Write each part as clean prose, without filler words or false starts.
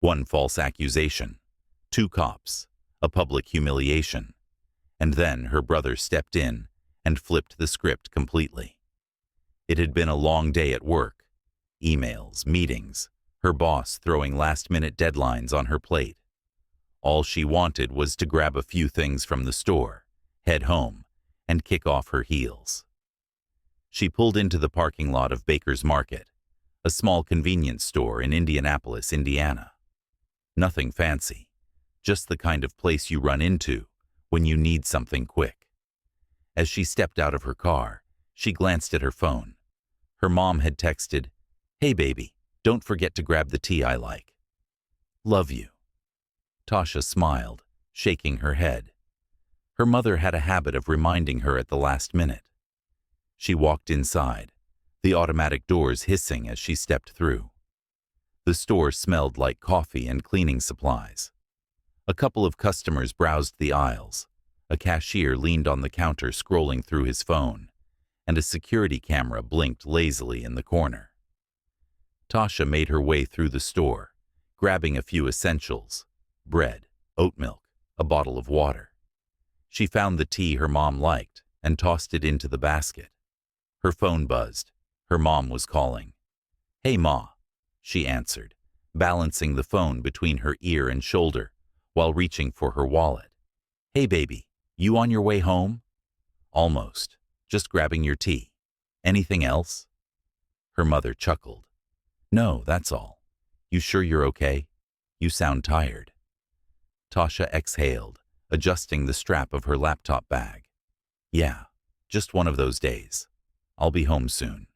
One false accusation, two cops, a public humiliation, and then her brother stepped in and flipped the script completely. It had been a long day at work. Emails, meetings, her boss throwing last-minute deadlines on her plate. All she wanted was to grab a few things from the store, head home, and kick off her heels. She pulled into the parking lot of Baker's Market, a small convenience store in Indianapolis, Indiana. Nothing fancy, just the kind of place you run into when you need something quick. As she stepped out of her car, she glanced at her phone. Her mom had texted, "Hey baby, don't forget to grab the tea I like. Love you." Tasha smiled, shaking her head. Her mother had a habit of reminding her at the last minute. She walked inside, the automatic doors hissing as she stepped through. The store smelled like coffee and cleaning supplies. A couple of customers browsed the aisles. A cashier leaned on the counter scrolling through his phone, and a security camera blinked lazily in the corner. Tasha made her way through the store, grabbing a few essentials: bread, oat milk, a bottle of water. She found the tea her mom liked and tossed it into the basket. Her phone buzzed. Her mom was calling. "Hey, Ma," she answered, balancing the phone between her ear and shoulder while reaching for her wallet. "Hey, baby, you on your way home?" "Almost. Just grabbing your tea. Anything else?" Her mother chuckled. "No, that's all. You sure you're okay? You sound tired." Tasha exhaled, adjusting the strap of her laptop bag. "Yeah, just one of those days. I'll be home soon."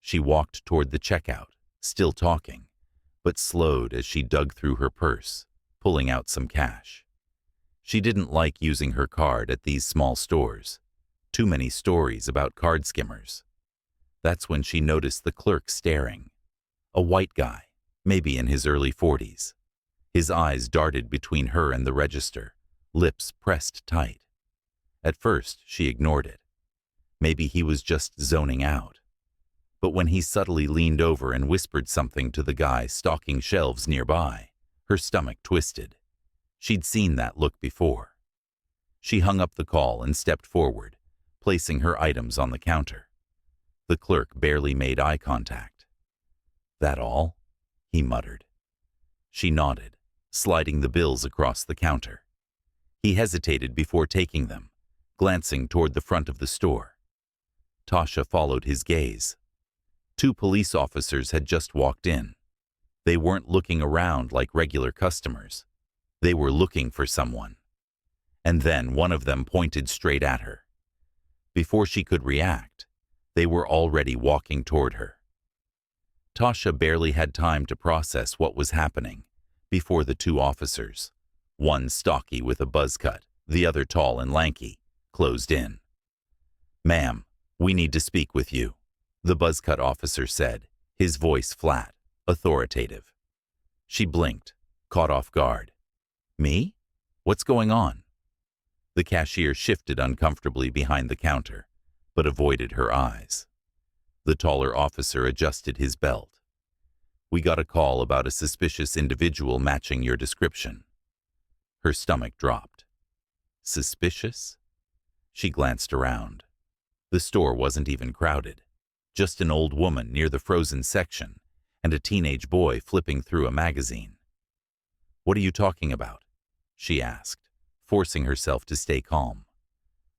She walked toward the checkout, still talking, but slowed as she dug through her purse, pulling out some cash. She didn't like using her card at these small stores. Too many stories about card skimmers. That's when she noticed the clerk staring. A white guy, maybe in his early 40s. His eyes darted between her and the register, lips pressed tight. At first, she ignored it. Maybe he was just zoning out. But when he subtly leaned over and whispered something to the guy stocking shelves nearby, her stomach twisted. She'd seen that look before. She hung up the call and stepped forward, placing her items on the counter. The clerk barely made eye contact. "That all?" he muttered. She nodded, sliding the bills across the counter. He hesitated before taking them, glancing toward the front of the store. Tasha followed his gaze. 2 police officers had just walked in. They weren't looking around like regular customers. They were looking for someone. And then one of them pointed straight at her. Before she could react, they were already walking toward her. Tasha barely had time to process what was happening before the 2 officers, one stocky with a buzz cut, the other tall and lanky, closed in. "Ma'am, we need to speak with you," the buzz-cut officer said, his voice flat, authoritative. She blinked, caught off guard. "Me? What's going on?" The cashier shifted uncomfortably behind the counter, but avoided her eyes. The taller officer adjusted his belt. "We got a call about a suspicious individual matching your description." Her stomach dropped. Suspicious? She glanced around. The store wasn't even crowded. Just an old woman near the frozen section and a teenage boy flipping through a magazine. "What are you talking about?" she asked, forcing herself to stay calm.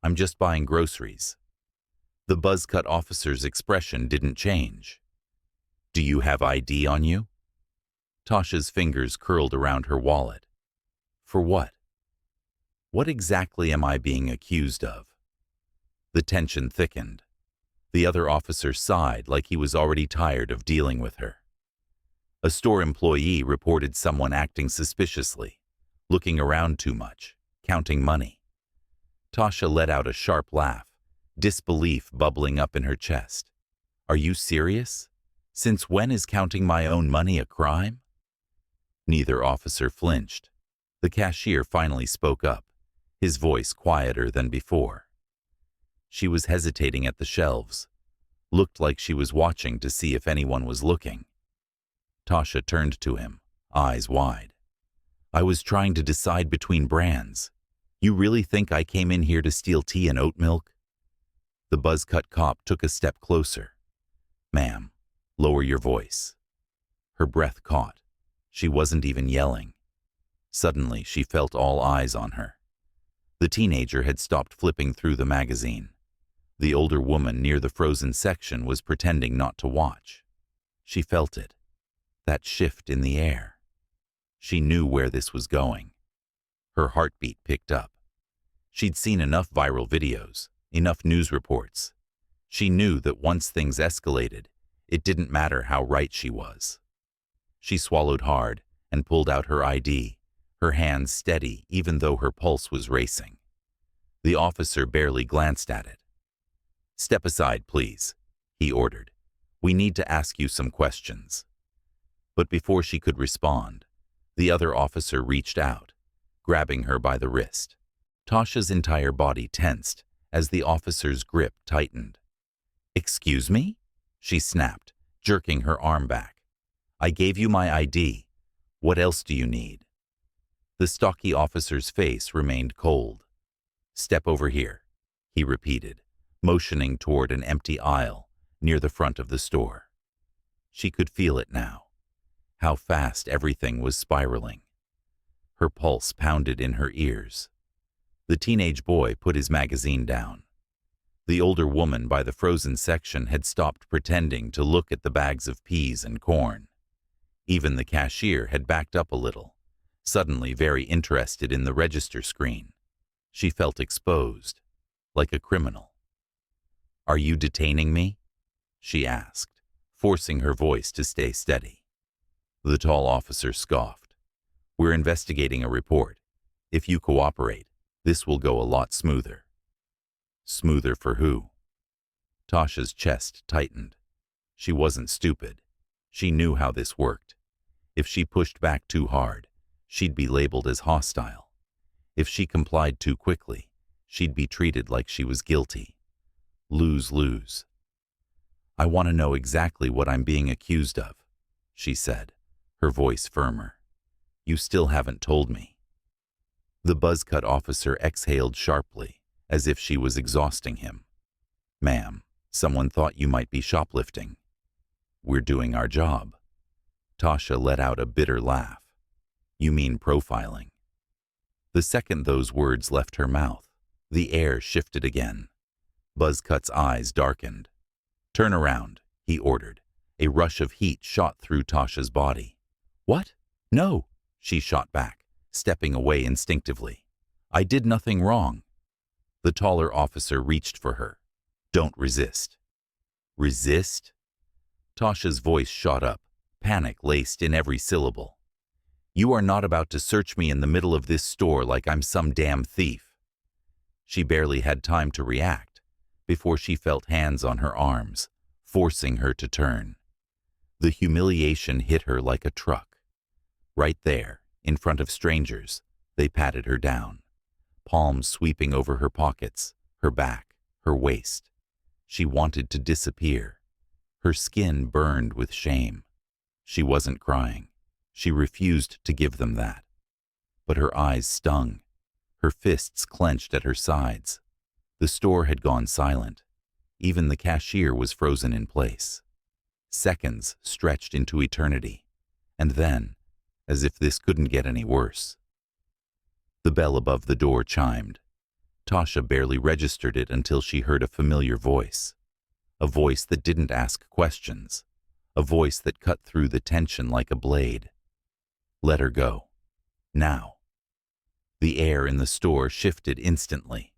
"I'm just buying groceries." The buzz-cut officer's expression didn't change. "Do you have ID on you?" Tasha's fingers curled around her wallet. "For what? What exactly am I being accused of?" The tension thickened. The other officer sighed like he was already tired of dealing with her. A store employee reported someone acting suspiciously, looking around too much, counting money. Tasha let out a sharp laugh, disbelief bubbling up in her chest. "Are you serious? Since when is counting my own money a crime?" Neither officer flinched. The cashier finally spoke up, his voice quieter than before. She was hesitating at the shelves, looked like she was watching to see if anyone was looking. Tasha turned to him, eyes wide. I was trying to decide between brands. You really think I came in here to steal tea and oat milk? The buzz-cut cop took a step closer. Ma'am, lower your voice. Her breath caught. She wasn't even yelling. Suddenly, she felt all eyes on her. The teenager had stopped flipping through the magazine. The older woman near the frozen section was pretending not to watch. She felt it. That shift in the air. She knew where this was going. Her heartbeat picked up. She'd seen enough viral videos, enough news reports. She knew that once things escalated, it didn't matter how right she was. She swallowed hard and pulled out her ID, her hands steady even though her pulse was racing. The officer barely glanced at it. "Step aside, please," he ordered. "We need to ask you some questions." But before she could respond, the other officer reached out, grabbing her by the wrist. Tasha's entire body tensed as the officer's grip tightened. "Excuse me?" she snapped, jerking her arm back. "I gave you my ID. What else do you need?" The stocky officer's face remained cold. "Step over here," he repeated, motioning toward an empty aisle near the front of the store. She could feel it now, how fast everything was spiraling. Her pulse pounded in her ears. The teenage boy put his magazine down. The older woman by the frozen section had stopped pretending to look at the bags of peas and corn. Even the cashier had backed up a little, suddenly very interested in the register screen. She felt exposed, like a criminal. "Are you detaining me?" she asked, forcing her voice to stay steady. The tall officer scoffed. "We're investigating a report. If you cooperate, this will go a lot smoother." Smoother for who? Tasha's chest tightened. She wasn't stupid. She knew how this worked. If she pushed back too hard, she'd be labeled as hostile. If she complied too quickly, she'd be treated like she was guilty. Lose-lose. "I want to know exactly what I'm being accused of," she said, her voice firmer. "You still haven't told me." The buzz-cut officer exhaled sharply, as if she was exhausting him. "Ma'am, someone thought you might be shoplifting. We're doing our job." Tasha let out a bitter laugh. "You mean profiling?" The second those words left her mouth, the air shifted again. Buzzcut's eyes darkened. "Turn around," he ordered. A rush of heat shot through Tasha's body. "What? No," she shot back, stepping away instinctively. "I did nothing wrong." The taller officer reached for her. "Don't resist." "Resist?" Tasha's voice shot up, panic laced in every syllable. "You are not about to search me in the middle of this store like I'm some damn thief." She barely had time to react before she felt hands on her arms, forcing her to turn. The humiliation hit her like a truck. Right there, in front of strangers, they patted her down, palms sweeping over her pockets, her back, her waist. She wanted to disappear. Her skin burned with shame. She wasn't crying. She refused to give them that. But her eyes stung. Her fists clenched at her sides. The store had gone silent. Even the cashier was frozen in place. Seconds stretched into eternity. And then, as if this couldn't get any worse, the bell above the door chimed. Tasha barely registered it until she heard a familiar voice. A voice that didn't ask questions. A voice that cut through the tension like a blade. Let her go. Now. The air in the store shifted instantly.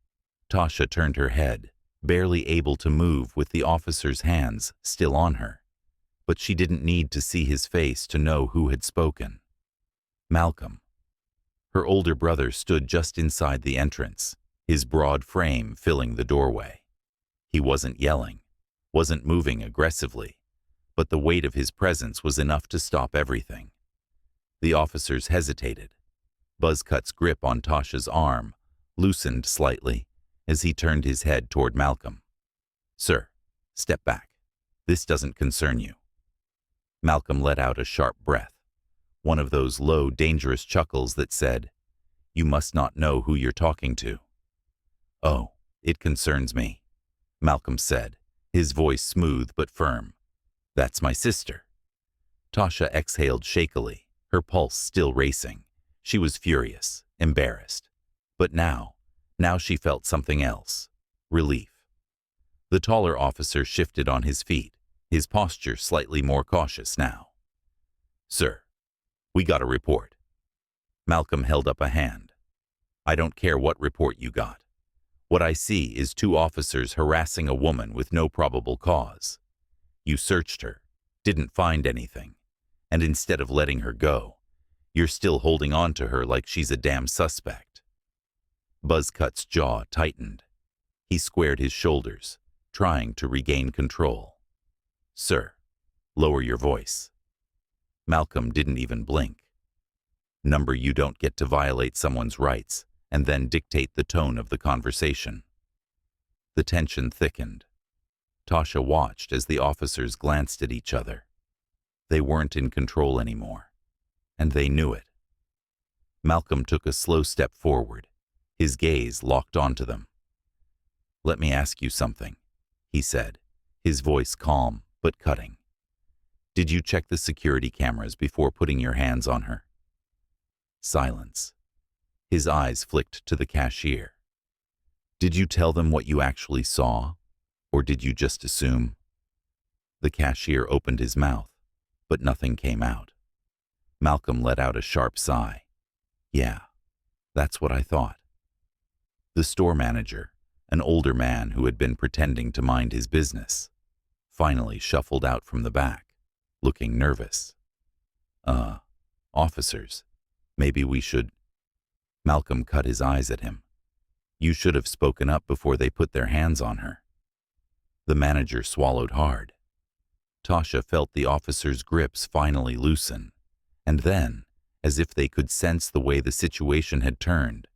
Tasha turned her head, barely able to move with the officer's hands still on her. But she didn't need to see his face to know who had spoken. Malcolm. Her older brother stood just inside the entrance, his broad frame filling the doorway. He wasn't yelling, wasn't moving aggressively, but the weight of his presence was enough to stop everything. The officers hesitated. Buzzcut's grip on Tasha's arm loosened slightly as he turned his head toward Malcolm. "Sir, step back. This doesn't concern you." Malcolm let out a sharp breath. one of those low, dangerous chuckles that said, "You must not know who you're talking to." "Oh, it concerns me," Malcolm said, his voice smooth but firm. "That's my sister." Tasha exhaled shakily, her pulse still racing. She was furious, embarrassed. But now she felt something else. Relief. The taller officer shifted on his feet, his posture slightly more cautious now. "Sir, we got a report." Malcolm held up a hand. "I don't care what report you got. What I see is two officers harassing a woman with no probable cause. You searched her, didn't find anything, and instead of letting her go, you're still holding on to her like she's a damn suspect." Buzzcut's jaw tightened. He squared his shoulders, trying to regain control. "Sir, lower your voice." Malcolm didn't even blink. "Number, you don't get to violate someone's rights and then dictate the tone of the conversation." The tension thickened. Tasha watched as the officers glanced at each other. They weren't in control anymore, and they knew it. Malcolm took a slow step forward, his gaze locked onto them. "Let me ask you something," he said, his voice calm but cutting. "Did you check the security cameras before putting your hands on her?" Silence. His eyes flicked to the cashier. "Did you tell them what you actually saw, or did you just assume?" The cashier opened his mouth, but nothing came out. Malcolm let out a sharp sigh. "Yeah, that's what I thought." The store manager, an older man who had been pretending to mind his business, finally shuffled out from the back, looking nervous. Officers, maybe we should—" Malcolm cut his eyes at him. "You should have spoken up before they put their hands on her." The manager swallowed hard. Tasha felt the officers' grips finally loosen, and then, as if they could sense the way the situation had turned,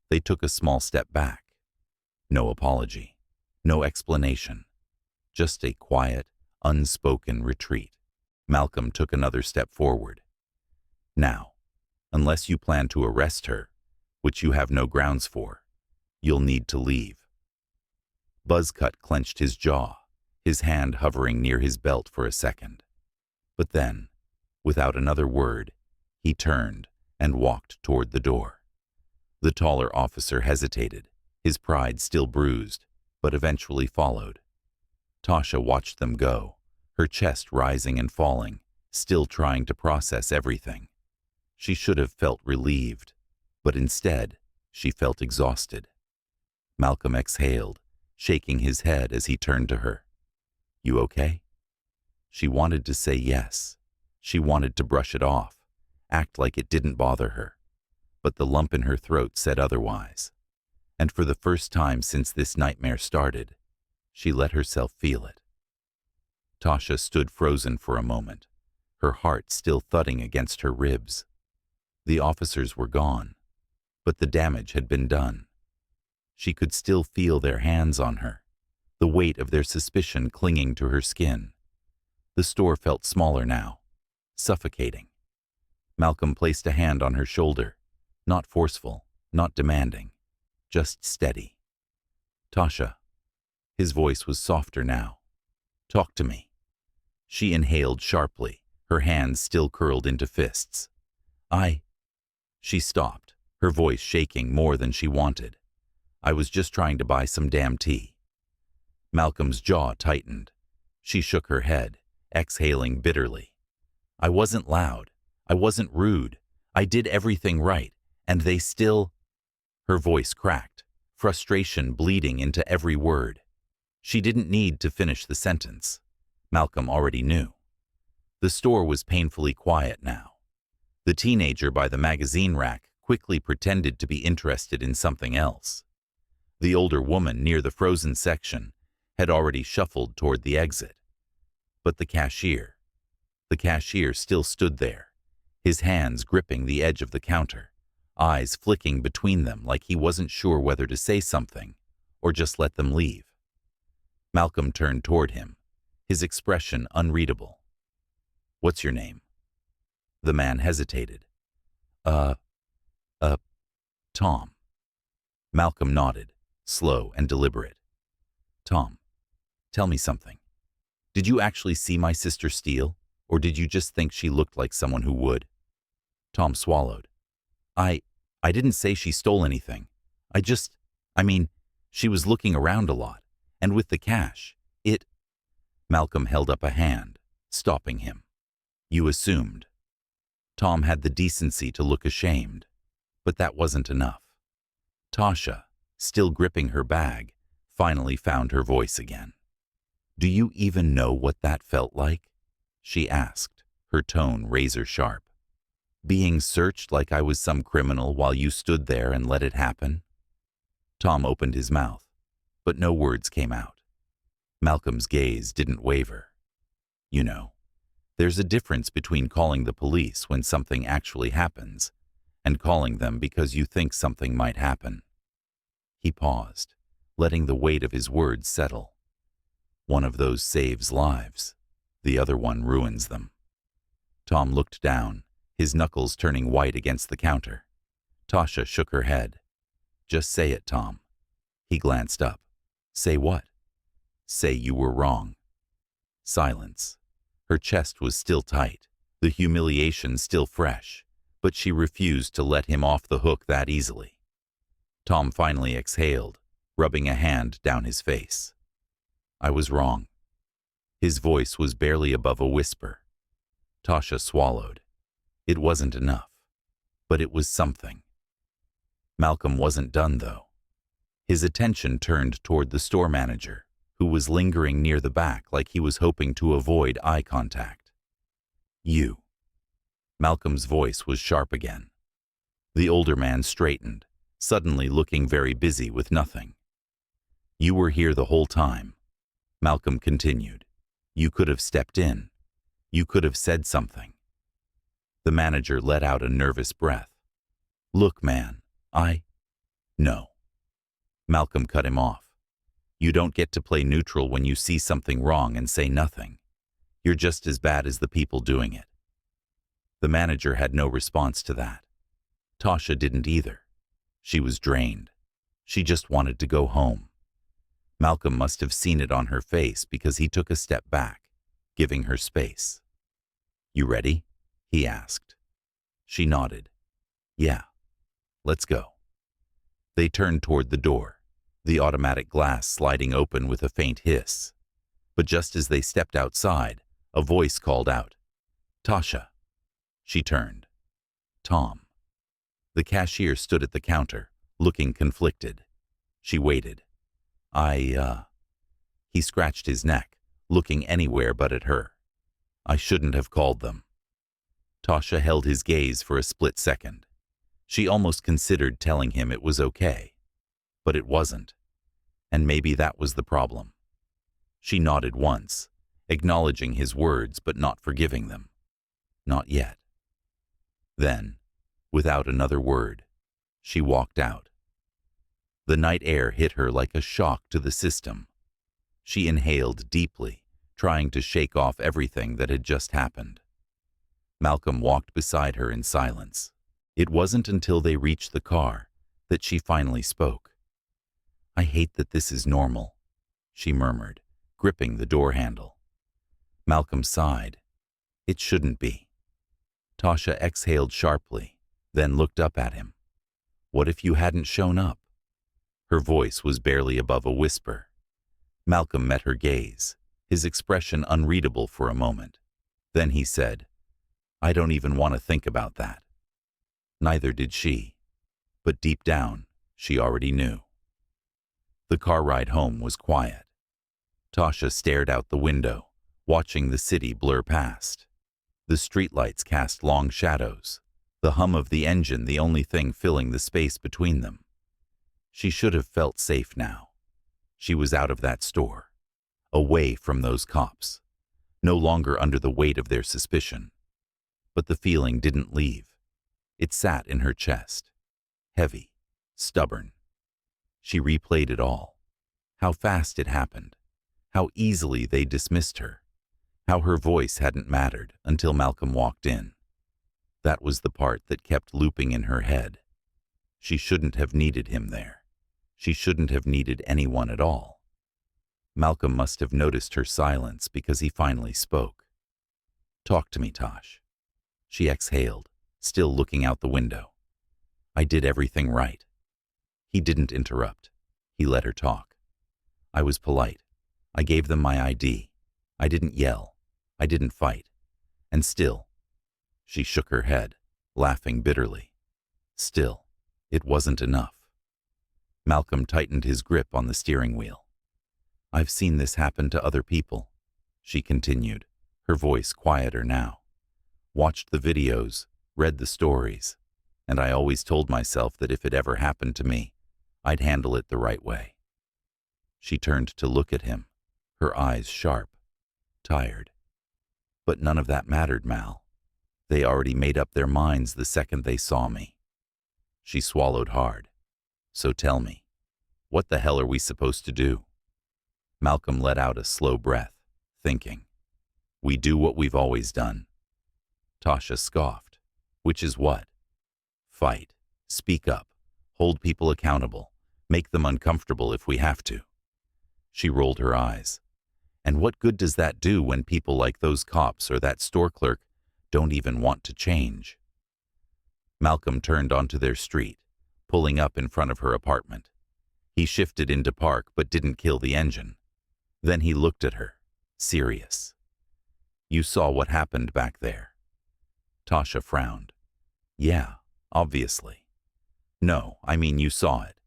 they took a small step back. No apology, no explanation, just a quiet, unspoken retreat. Malcolm took another step forward. "Now, unless you plan to arrest her, which you have no grounds for, you'll need to leave." Buzzcut clenched his jaw, his hand hovering near his belt for a second. But then, without another word, he turned and walked toward the door. The taller officer hesitated, his pride still bruised, but eventually followed. Tasha watched them go, her chest rising and falling, still trying to process everything. She should have felt relieved, but instead, she felt exhausted. Malcolm exhaled, shaking his head as he turned to her. "You okay?" She wanted to say yes. She wanted to brush it off, act like it didn't bother her. But the lump in her throat said otherwise. And for the first time since this nightmare started, she let herself feel it. Tasha stood frozen for a moment, her heart still thudding against her ribs. The officers were gone, but the damage had been done. She could still feel their hands on her, the weight of their suspicion clinging to her skin. The store felt smaller now, suffocating. Malcolm placed a hand on her shoulder, not forceful, not demanding, just steady. "Tasha." His voice was softer now. "Talk to me." She inhaled sharply, her hands still curled into fists. She stopped, her voice shaking more than she wanted. "I was just trying to buy some damn tea." Malcolm's jaw tightened. She shook her head, exhaling bitterly. "I wasn't loud. I wasn't rude. I did everything right, and they still—" Her voice cracked, frustration bleeding into every word. She didn't need to finish the sentence. Malcolm already knew. The store was painfully quiet now. The teenager by the magazine rack quickly pretended to be interested in something else. The older woman near the frozen section had already shuffled toward the exit. But the cashier still stood there, his hands gripping the edge of the counter, eyes flicking between them like he wasn't sure whether to say something or just let them leave. Malcolm turned toward him, his expression unreadable. "What's your name?" The man hesitated. Uh, uh, Tom. Malcolm nodded, slow and deliberate. Tom, tell me something. Did you actually see my sister steal, or did you just think she looked like someone who would? Tom swallowed. I didn't say she stole anything. I mean, she was looking around a lot, and with the cash, Malcolm held up a hand, stopping him. You assumed. Tom had the decency to look ashamed, but that wasn't enough. Tasha, still gripping her bag, finally found her voice again. Do you even know what that felt like? She asked, her tone razor-sharp. Being searched like I was some criminal while you stood there and let it happen? Tom opened his mouth, but no words came out. Malcolm's gaze didn't waver. You know, there's a difference between calling the police when something actually happens and calling them because you think something might happen. He paused, letting the weight of his words settle. One of those saves lives. The other one ruins them. Tom looked down, his knuckles turning white against the counter. Tasha shook her head. Just say it, Tom. He glanced up. Say what? Say you were wrong. Silence. Her chest was still tight, the humiliation still fresh, but she refused to let him off the hook that easily. Tom finally exhaled, rubbing a hand down his face. I was wrong. His voice was barely above a whisper. Tasha swallowed. It wasn't enough, but it was something. Malcolm wasn't done, though. His attention turned toward the store manager, who was lingering near the back like he was hoping to avoid eye contact. You. Malcolm's voice was sharp again. The older man straightened, suddenly looking very busy with nothing. You were here the whole time. Malcolm continued. You could have stepped in. You could have said something. The manager let out a nervous breath. Look, man, No. Malcolm cut him off. You don't get to play neutral when you see something wrong and say nothing. You're just as bad as the people doing it. The manager had no response to that. Tasha didn't either. She was drained. She just wanted to go home. Malcolm must have seen it on her face because he took a step back, giving her space. You ready? He asked. She nodded. Yeah. Let's go. They turned toward the door, the automatic glass sliding open with a faint hiss. But just as they stepped outside, a voice called out, Tasha. She turned. Tom. The cashier stood at the counter, looking conflicted. She waited. He scratched his neck, looking anywhere but at her. I shouldn't have called them. Tasha held his gaze for a split second. She almost considered telling him it was okay. But it wasn't. And maybe that was the problem. She nodded once, acknowledging his words but not forgiving them. Not yet. Then, without another word, she walked out. The night air hit her like a shock to the system. She inhaled deeply, trying to shake off everything that had just happened. Malcolm walked beside her in silence. It wasn't until they reached the car that she finally spoke. I hate that this is normal, she murmured, gripping the door handle. Malcolm sighed. It shouldn't be. Tasha exhaled sharply, then looked up at him. What if you hadn't shown up? Her voice was barely above a whisper. Malcolm met her gaze, his expression unreadable for a moment. Then he said, I don't even want to think about that. Neither did she, but deep down, she already knew. The car ride home was quiet. Tasha stared out the window, watching the city blur past. The streetlights cast long shadows, the hum of the engine the only thing filling the space between them. She should have felt safe now. She was out of that store, away from those cops, no longer under the weight of their suspicion. But the feeling didn't leave. It sat in her chest, heavy, stubborn. She replayed it all. How fast it happened. How easily they dismissed her. How her voice hadn't mattered until Malcolm walked in. That was the part that kept looping in her head. She shouldn't have needed him there. She shouldn't have needed anyone at all. Malcolm must have noticed her silence because he finally spoke. "Talk to me, Tosh." She exhaled, still looking out the window. "I did everything right." He didn't interrupt. He let her talk. "I was polite. I gave them my ID. I didn't yell. I didn't fight. And still," she shook her head, laughing bitterly, "still, it wasn't enough." Malcolm tightened his grip on the steering wheel. "I've seen this happen to other people," she continued, her voice quieter now. "Watched the videos, read the stories, and I always told myself that if it ever happened to me, I'd handle it the right way." She turned to look at him, her eyes sharp, tired. "But none of that mattered, Mal. They already made up their minds the second they saw me." She swallowed hard. "So tell me, what the hell are we supposed to do?" Malcolm let out a slow breath, thinking. "We do what we've always done." Tasha scoffed. "Which is what?" "Fight, speak up, hold people accountable, make them uncomfortable if we have to." She rolled her eyes. "And what good does that do when people like those cops or that store clerk don't even want to change?" Malcolm turned onto their street, pulling up in front of her apartment. He shifted into park but didn't kill the engine. Then he looked at her, serious. "You saw what happened back there." Tasha frowned. "Yeah, obviously." "No, I mean you saw it."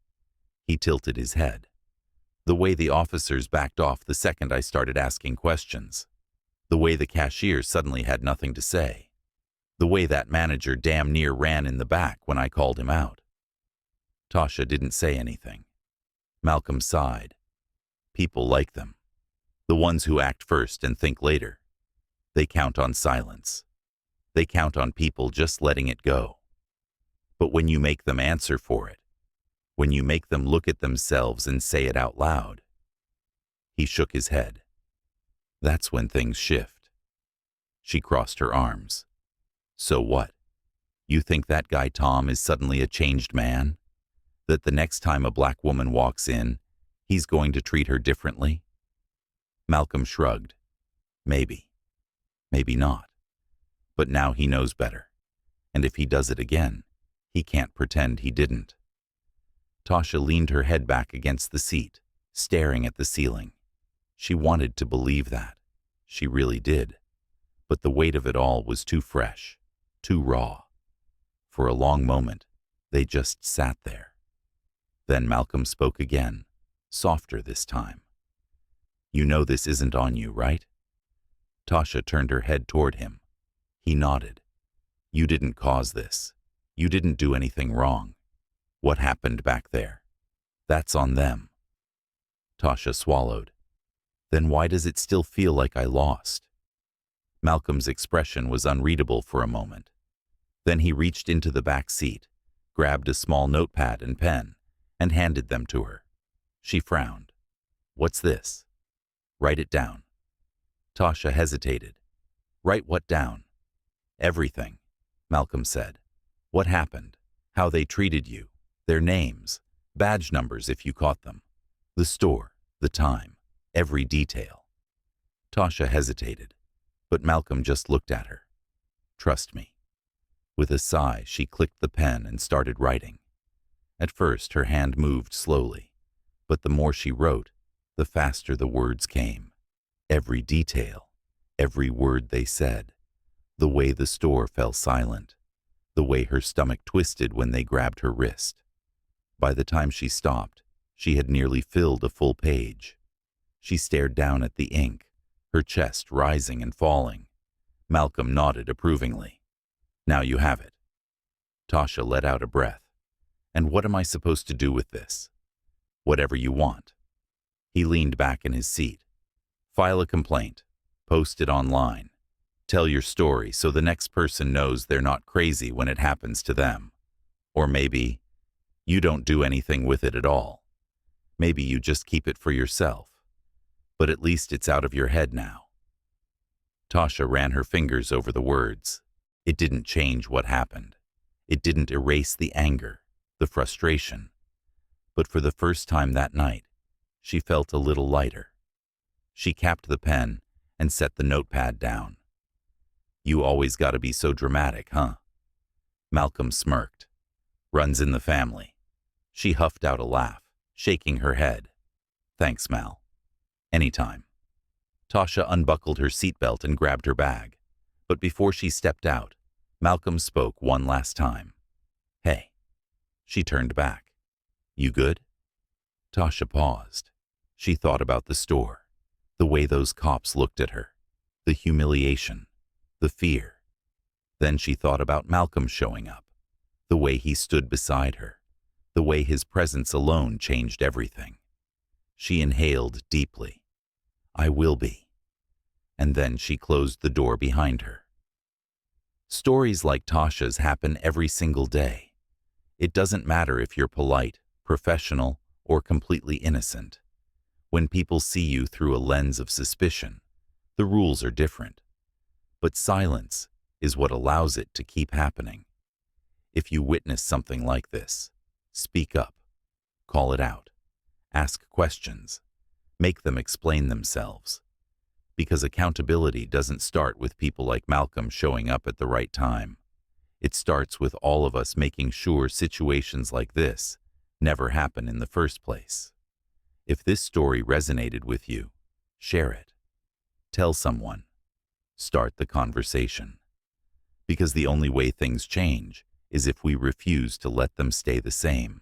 He tilted his head. "The way the officers backed off the second I started asking questions. The way the cashier suddenly had nothing to say. The way that manager damn near ran in the back when I called him out." Tasha didn't say anything. Malcolm sighed. "People like them. The ones who act first and think later. They count on silence. They count on people just letting it go. But when you make them answer for it, when you make them look at themselves and say it out loud." He shook his head. "That's when things shift." She crossed her arms. "So what? You think that guy Tom is suddenly a changed man? That the next time a black woman walks in, he's going to treat her differently?" Malcolm shrugged. "Maybe. Maybe not. But now he knows better. And if he does it again, he can't pretend he didn't." Tasha leaned her head back against the seat, staring at the ceiling. She wanted to believe that. She really did. But the weight of it all was too fresh, too raw. For a long moment, they just sat there. Then Malcolm spoke again, softer this time. "You know this isn't on you, right?" Tasha turned her head toward him. He nodded. "You didn't cause this. You didn't do anything wrong. What happened back there? That's on them." Tasha swallowed. "Then why does it still feel like I lost?" Malcolm's expression was unreadable for a moment. Then he reached into the back seat, grabbed a small notepad and pen, and handed them to her. She frowned. "What's this?" "Write it down." Tasha hesitated. "Write what down?" "Everything," Malcolm said. "What happened, how they treated you, their names, badge numbers if you caught them, the store, the time, every detail." Tasha hesitated, but Malcolm just looked at her. "Trust me." With a sigh, she clicked the pen and started writing. At first, her hand moved slowly, but the more she wrote, the faster the words came. Every detail, every word they said, the way the store fell silent, the way her stomach twisted when they grabbed her wrist. By the time she stopped, she had nearly filled a full page. She stared down at the ink, her chest rising and falling. Malcolm nodded approvingly. "Now you have it." Tasha let out a breath. "And what am I supposed to do with this?" "Whatever you want." He leaned back in his seat. "File a complaint. Post it online. Tell your story so the next person knows they're not crazy when it happens to them. Or maybe you don't do anything with it at all. Maybe you just keep it for yourself. But at least it's out of your head now." Tasha ran her fingers over the words. It didn't change what happened. It didn't erase the anger, the frustration. But for the first time that night, she felt a little lighter. She capped the pen and set the notepad down. "You always gotta be so dramatic, huh?" Malcolm smirked. "Runs in the family." She huffed out a laugh, shaking her head. "Thanks, Mal. Anytime." Tasha unbuckled her seatbelt and grabbed her bag. But before she stepped out, Malcolm spoke one last time. "Hey." She turned back. "You good?" Tasha paused. She thought about the store, the way those cops looked at her, the humiliation, the fear. Then she thought about Malcolm showing up, the way he stood beside her, the way his presence alone changed everything. She inhaled deeply. "I will be." And then she closed the door behind her. Stories like Tasha's happen every single day. It doesn't matter if you're polite, professional, or completely innocent. When people see you through a lens of suspicion, the rules are different. But silence is what allows it to keep happening. If you witness something like this, speak up, call it out, ask questions, make them explain themselves. Because accountability doesn't start with people like Malcolm showing up at the right time. It starts with all of us making sure situations like this never happen in the first place. If this story resonated with you, share it. Tell someone. Start the conversation. Because the only way things change is if we refuse to let them stay the same.